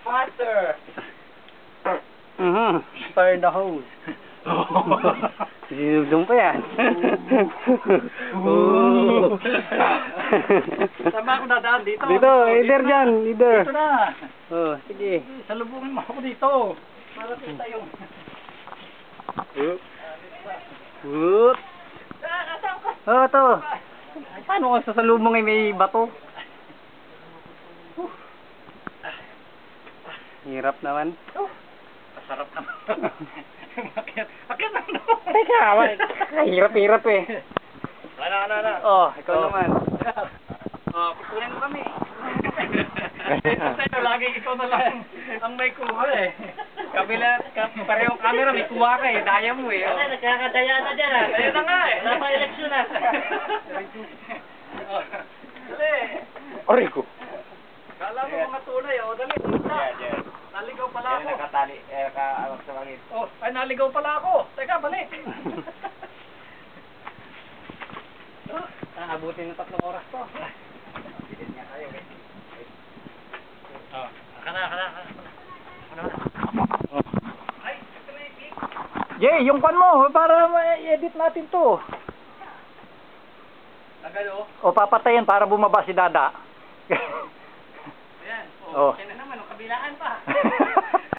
Faster! Fire the hose. Sinudong pa yan. Tama ako dadaan dito. Dito, leader dyan, leader. Dito na. Oh, sige. Salubungin mo ako dito. Para kita yung... Whoop. Oh, ito. Paano kung sasalubong ay may bato? Hirap naman. Masarap naman. Akit na naman. Teka, hirap-hirap eh. Ano. Oh, ikaw naman. Oh, putunin mo kami. Sa'yo, lagi ikaw na lang ang may kuha eh. Parehong camera, may kuha ka eh. Daya mo eh. Ay, nagkakadaya na dyan ah. Ayun na nga eh. Napa-eleksyon na. Dali. Aray ko. Kala mo mga tunay oh. Dali. Naligaw pala ako. Nakatali, kaawag sa langit. Oh, ay naligaw pala ako. Teka, balik. Abutin ng 3 oras to. Bilhin nga tayo eh. Oh, kana. Ay, ito na yung click. Jay, yung pan mo, para ma-edit natin to. Agad oh. O papatayin para bumaba si Dada. Ayan. Oh. Kaya na naman, ang kabilaan pa.